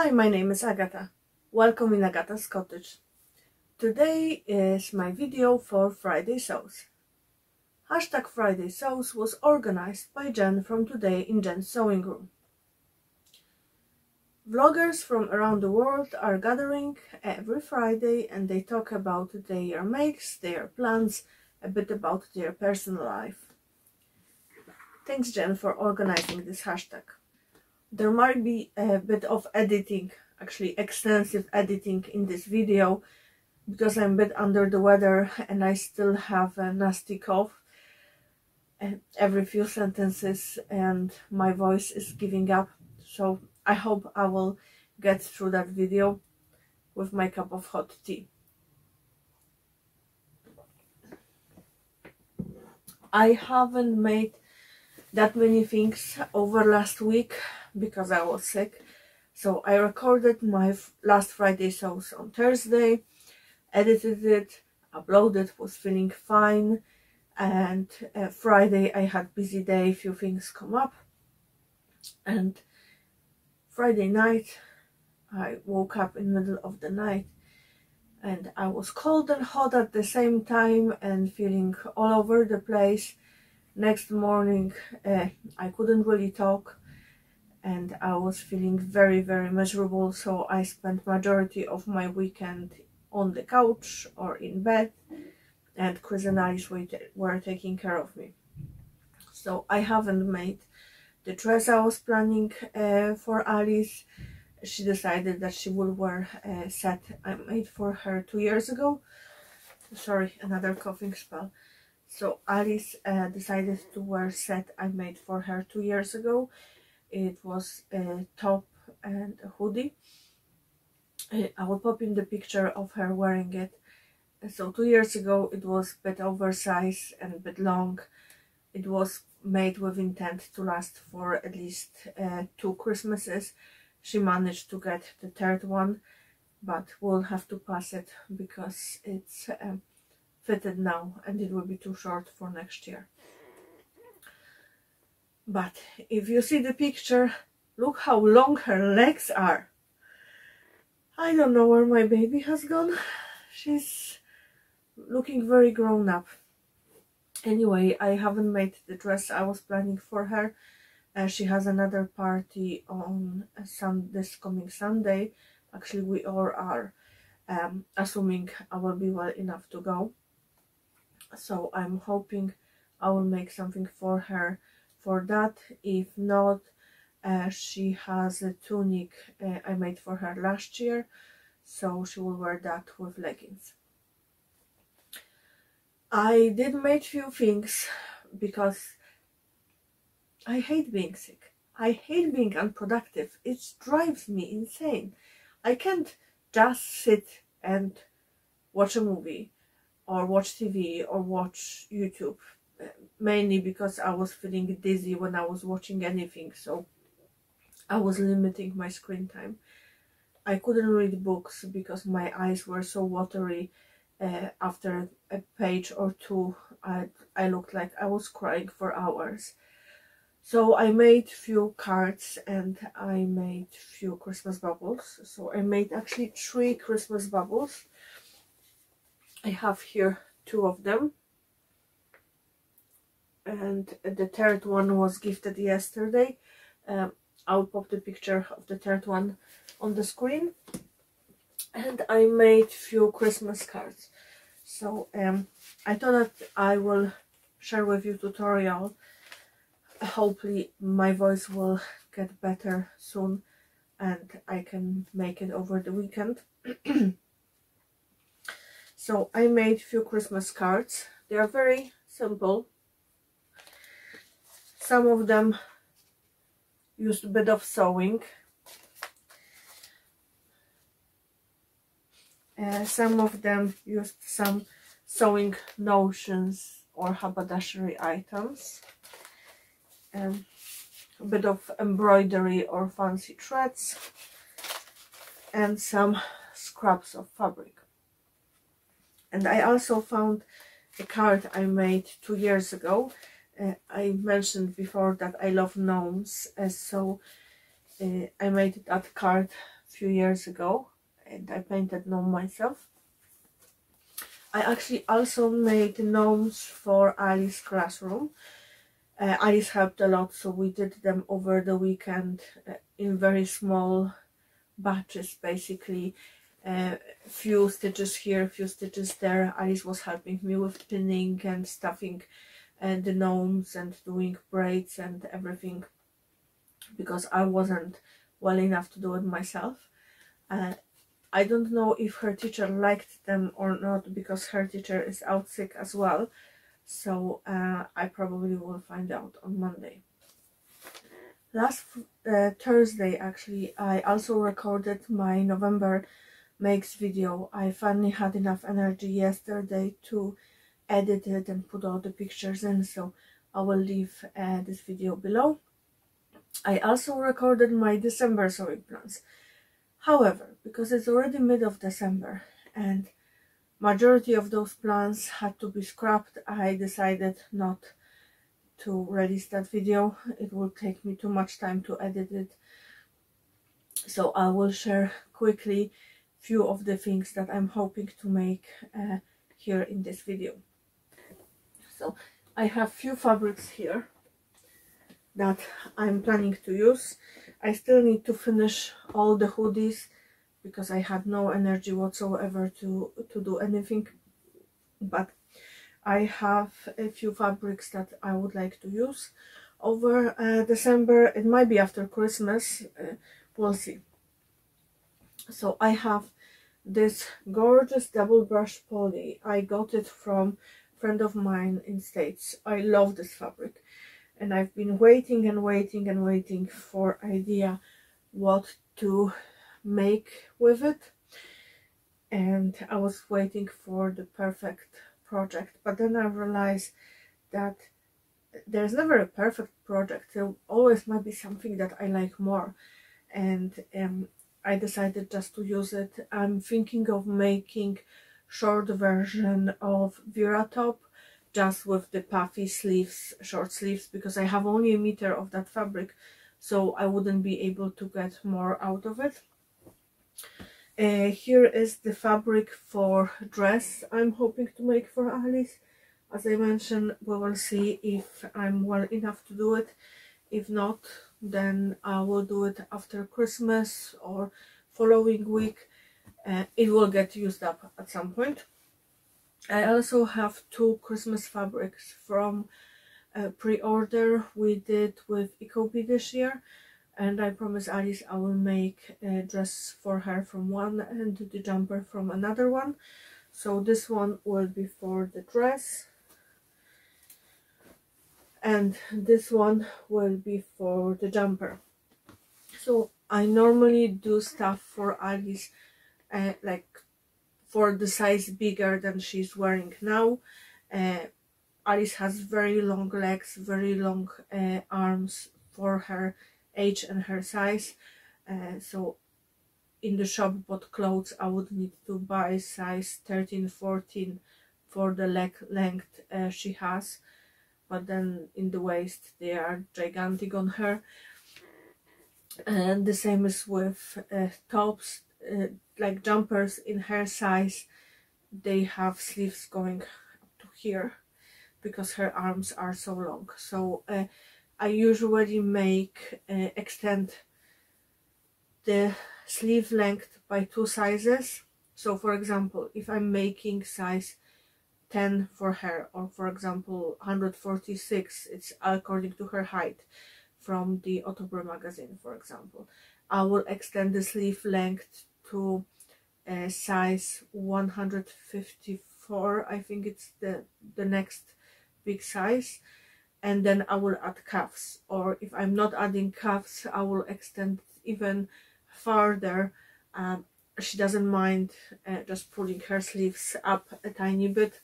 Hi, my name is Agata. Welcome in Agata's Cottage. Today is my video for Friday Sews. Hashtag Friday Sews was organized by Jen from Today in Jen's Sewing Room. Vloggers from around the world are gathering every Friday and they talk about their makes, their plans, a bit about their personal life. Thanks, Jen, for organizing this hashtag. There might be a bit of editing, actually extensive editing in this video because I'm a bit under the weather and I still have a nasty cough every few sentences and my voice is giving up. So I hope I will get through that video with my cup of hot tea. I haven't made that many things over last week because I was sick. So I recorded my last Friday Sews on Thursday, edited it, uploaded, was feeling fine, and Friday I had busy day, few things come up, and Friday night I woke up in the middle of the night and I was cold and hot at the same time and feeling all over the place. Next morning I couldn't really talk and I was feeling very miserable, so I spent majority of my weekend on the couch or in bed and Chris and Alice were taking care of me. So I haven't made the dress I was planning for Alice. She decided that she will wear a set I made for her 2 years ago. Sorry, another coughing spell. So Alice decided to wear a set I made for her 2 years ago. It was a top and a hoodie. I will pop in the picture of her wearing it. So 2 years ago it was a bit oversized and a bit long. It was made with intent to last for at least 2 Christmases. She managed to get the third one, but we'll have to pass it because it's fitted now and it will be too short for next year. But if you see the picture, look how long her legs are. I don't know where my baby has gone. She's looking very grown up. Anyway, I haven't made the dress I was planning for her. She has another party on this coming Sunday. Actually, we all are, assuming I will be well enough to go. So I'm hoping I will make something for her for that. If not, she has a tunic I made for her last year, so she will wear that with leggings. I did make few things because I hate being sick. I hate being unproductive. It drives me insane. I can't just sit and watch a movie or watch TV or watch YouTube, mainly because I was feeling dizzy when I was watching anything, so I was limiting my screen time. I couldn't read books because my eyes were so watery. After a page or two I looked like I was crying for hours. So I made few cards and I made few Christmas bubbles. So I made actually 3 Christmas bubbles. I have here 2 of them. And the third one was gifted yesterday. I'll pop the picture of the third one on the screen. And I made few Christmas cards. So I thought that I will share with you tutorial. Hopefully my voice will get better soon and I can make it over the weekend. So I made few Christmas cards. They are very simple. Some of them used a bit of sewing. Some of them used some sewing notions or haberdashery items. A bit of embroidery or fancy threads. And some scraps of fabric. And I also found a card I made 2 years ago. I mentioned before that I love gnomes, so I made that card few years ago, and I painted gnome myself. I actually also made gnomes for Alice's classroom. Alice helped a lot, so we did them over the weekend in very small batches, basically. Few stitches here, few stitches there. Alice was helping me with pinning and stuffing and the gnomes and doing braids and everything, because I wasn't well enough to do it myself. I don't know if her teacher liked them or not, because her teacher is out sick as well, so I probably will find out on Monday. Last Thursday, actually, I also recorded my November makes video. I finally had enough energy yesterday to edit it and put all the pictures in, so I will leave this video below. I also recorded my December sewing plans. However, because it's already mid of December and majority of those plans had to be scrapped, I decided not to release that video. It will take me too much time to edit it. So I will share quickly few of the things that I'm hoping to make here in this video. So I have few fabrics here that I'm planning to use. I still need to finish all the hoodies because I had no energy whatsoever to do anything, but I have a few fabrics that I would like to use over December. It might be after Christmas, we'll see. So I have this gorgeous double brush poly. I got it from a friend of mine in States. I love this fabric, and I've been waiting and waiting and waiting for idea what to make with it, and I was waiting for the perfect project. But then I realized that there's never a perfect project. There always might be something that I like more, and I decided just to use it. I'm thinking of making short version of Vera top, just with the puffy sleeves, short sleeves, because I have only a meter of that fabric, so I wouldn't be able to get more out of it. Here is the fabric for dress I'm hoping to make for Alice. As I mentioned, we will see if I'm well enough to do it. If not, then I will do it after Christmas or following week. It will get used up at some point. I also have two Christmas fabrics from pre-order we did with Ecobee this year, and I promised Alice I will make a dress for her from one and the jumper from another one. So this one will be for the dress, and this one will be for the jumper. So I normally do stuff for Alice like for the size bigger than she's wearing now. Alice has very long legs, very long arms for her age and her size, so in the shop bought clothes I would need to buy size 13, 14 for the leg length she has, but then in the waist they are gigantic on her. And the same is with tops, like jumpers in her size, they have sleeves going up to here because her arms are so long. So I usually make extend the sleeve length by 2 sizes. So for example, if I'm making size 10 for her, or for example 146, it's according to her height from the October magazine, for example, I will extend the sleeve length to size 154. I think it's the next big size, and then I will add cuffs, or if I'm not adding cuffs I will extend even farther. She doesn't mind just pulling her sleeves up a tiny bit,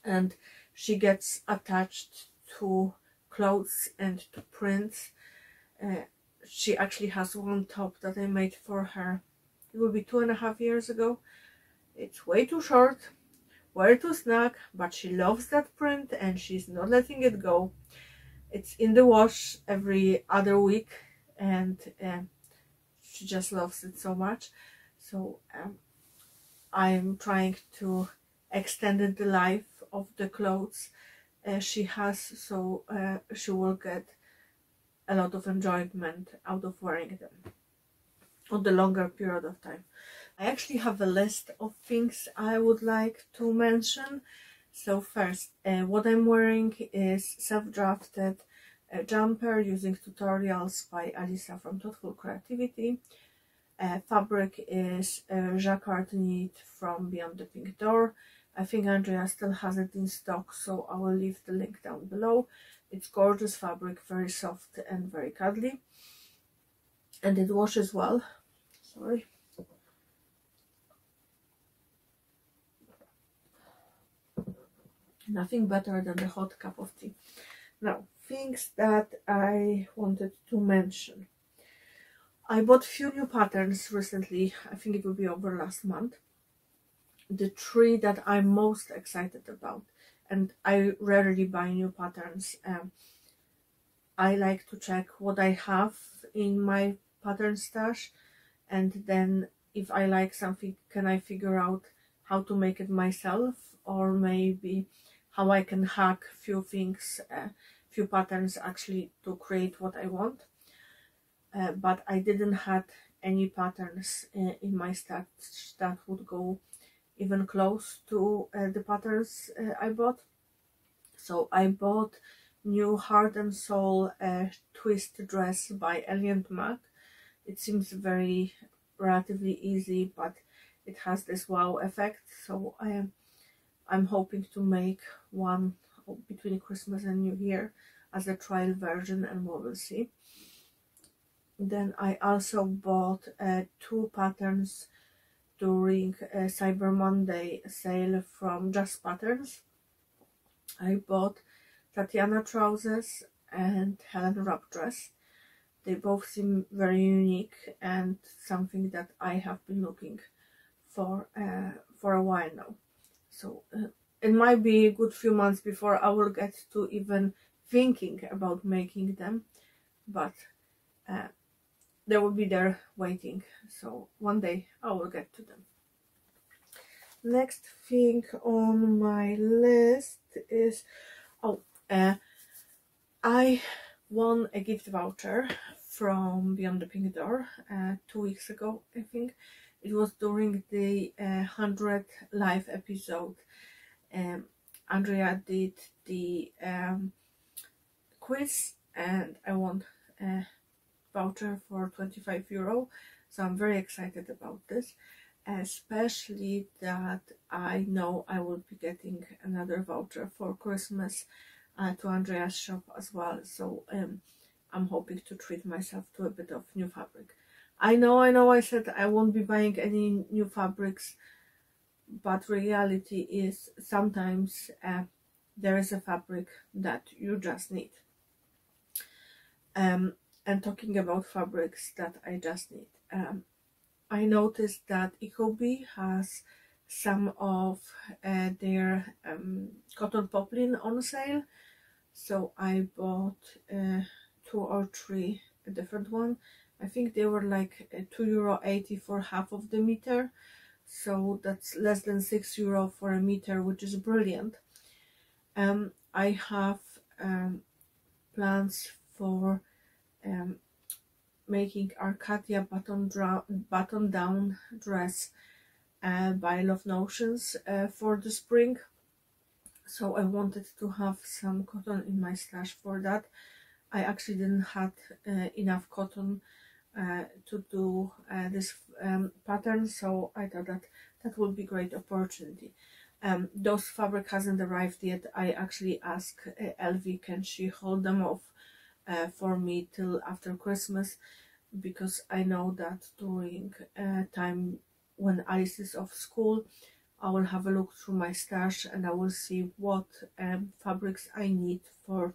and she gets attached to clothes and to prints. She actually has one top that I made for her, it will be 2.5 years ago. It's way too short, way too snug, but she loves that print and she's not letting it go. It's in the wash every other week, and she just loves it so much. So I'm trying to extend the life of the clothes she has, so she will get a lot of enjoyment out of wearing them on the longer period of time. I actually have a list of things I would like to mention. So first, what I'm wearing is self-drafted jumper using tutorials by Alisa from Thoughtful Creativity. Fabric is jacquard knit from Beyond the Pink Door. I think Andrea still has it in stock, so I will leave the link down below. It's gorgeous fabric, very soft and very cuddly, and it washes well. Sorry. Nothing better than a hot cup of tea. Now, things that I wanted to mention. I bought few new patterns recently. I think it will be over last month. The three that I'm most excited about, and I rarely buy new patterns. I like to check what I have in my pattern stash, and then if I like something, can I figure out how to make it myself, or maybe how I can hack few things, few patterns actually to create what I want. But I didn't have any patterns in my stash that would go even close to the patterns I bought. So I bought new Heart and Soul twist dress by Elliot Mac. It seems very relatively easy, but it has this wow effect. So I'm hoping to make one between Christmas and New Year as a trial version, and we will see. Then I also bought two patterns during a Cyber Monday sale from Just Patterns. I bought Tatiana trousers and Helen wrap dress. They both seem very unique and something that I have been looking for a while now. So it might be a good few months before I will get to even thinking about making them, but they will be there waiting. So one day I will get to them. Next thing on my list is I won a gift voucher from Beyond the Pink Door 2 weeks ago, I think. It was during the 100th live episode. Andrea did the quiz, and I won a voucher for €25. So I'm very excited about this, especially that I know I will be getting another voucher for Christmas to Andrea's shop as well. So I'm hoping to treat myself to a bit of new fabric. I know I said I won't be buying any new fabrics, but reality is sometimes there is a fabric that you just need. And talking about fabrics that I just need, I noticed that Ecobee has some of their cotton poplin on sale, so I bought 2 or 3 different ones. I think they were like €2.80 for half of the meter, so that's less than €6 for a meter, which is brilliant. I have plans for making Arcadia button down dress by Love Notions for the spring. So I wanted to have some cotton in my stash for that. I actually didn't have enough cotton to do this pattern, so I thought that would be a great opportunity. Those fabric hasn't arrived yet. I actually asked Elvie, can she hold them off for me till after Christmas, because I know that during time when Alice is off school, I will have a look through my stash and I will see what fabrics I need for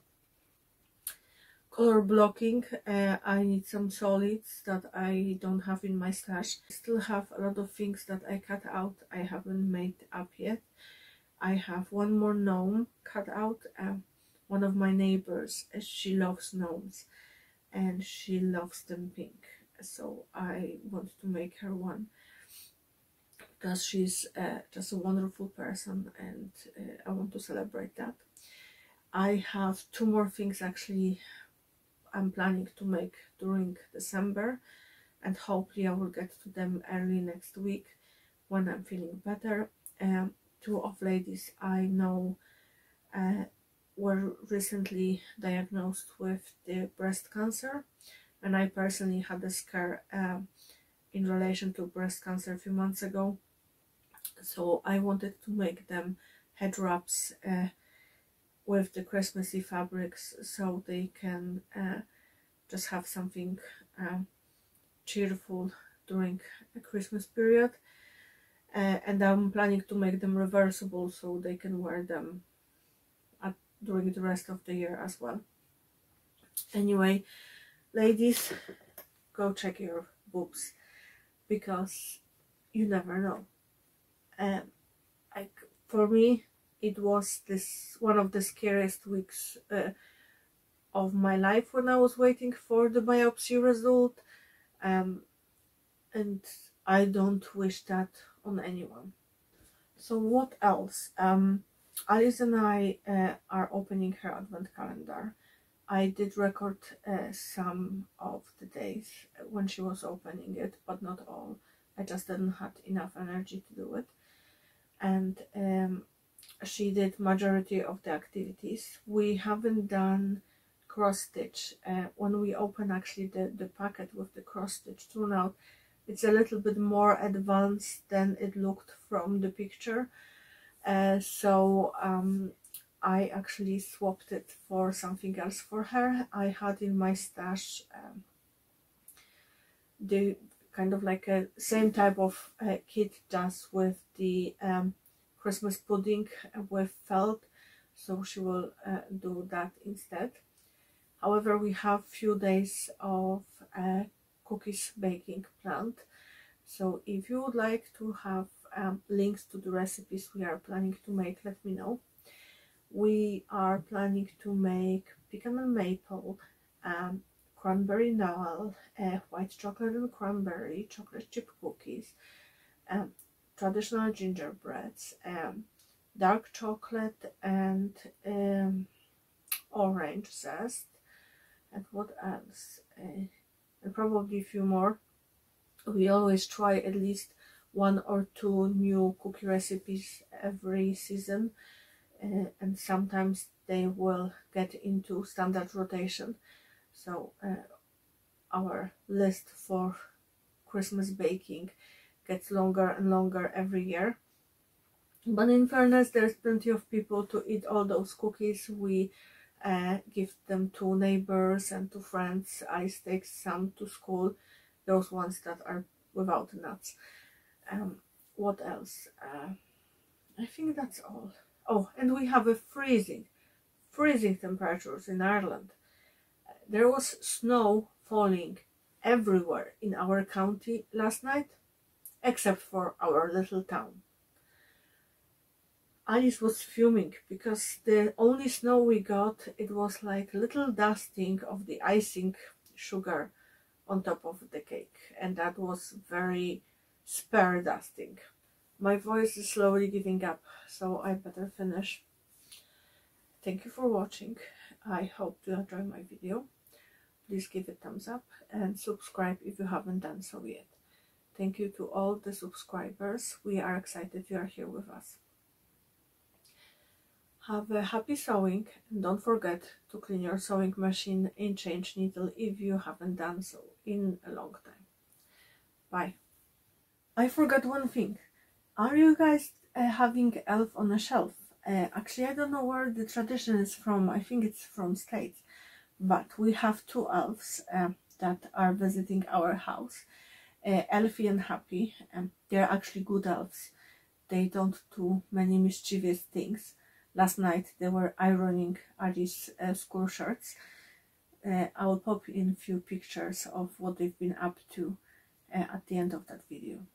color blocking. I need some solids that I don't have in my stash. I still have a lot of things that I cut out, I haven't made up yet. I have one more gnome cut out. One of my neighbors, she loves gnomes and she loves them pink. so I want to make her one, because she's just a wonderful person, and I want to celebrate that. I have 2 more things actually I'm planning to make during December, and hopefully I will get to them early next week when I'm feeling better. 2 of ladies I know were recently diagnosed with the breast cancer, and I personally had a scare in relation to breast cancer a few months ago, so I wanted to make them head wraps with the Christmassy fabrics, so they can just have something cheerful during the Christmas period. And I'm planning to make them reversible so they can wear them during the rest of the year as well. Anyway, ladies, go check your boobs, because you never know. Like, for me, it was one of the scariest weeks of my life when I was waiting for the biopsy result, and I don't wish that on anyone. So what else? Alice and I are opening her advent calendar. I did record some of the days when she was opening it, but not all. I just didn't have enough energy to do it. And she did majority of the activities. We haven't done cross stitch. When we open actually the packet with the cross stitch turnout, it's a little bit more advanced than it looked from the picture. So I actually swapped it for something else for her. I had in my stash the kind of like a same type of kit, just with the Christmas pudding with felt, so she will do that instead. However, we have few days of cookies baking planned, so if you would like to have links to the recipes we are planning to make, let me know. We are planning to make pecan and maple, cranberry noel, white chocolate and cranberry, chocolate chip cookies, traditional gingerbreads, dark chocolate and orange zest, and what else? And probably a few more. We always try at least 1 or 2 new cookie recipes every season, and sometimes they will get into standard rotation. So our list for Christmas baking gets longer and longer every year. But in fairness, there's plenty of people to eat all those cookies. We give them to neighbors and to friends. I take some to school, those ones that are without nuts. What else? I think that's all. Oh, and we have a freezing temperatures in Ireland. There was snow falling everywhere in our county last night, except for our little town. Alice was fuming because the only snow we got, it was like little dusting of the icing sugar on top of the cake, and that was very spare dusting. My voice is slowly giving up, so I better finish. Thank you for watching. I hope you enjoy my video. Please give it a thumbs up and subscribe if you haven't done so yet. Thank you to all the subscribers. We are excited you are here with us. Have a happy sewing, and don't forget to clean your sewing machine and change needle if you haven't done so in a long time. Bye. I forgot one thing. Are you guys having elf on a shelf? Actually, I don't know where the tradition is from. I think it's from States. But we have 2 elves that are visiting our house. Elfie and Happy. They're actually good elves. They don't do many mischievous things. Last night they were ironing Alice's school shirts. I will pop in a few pictures of what they've been up to at the end of that video.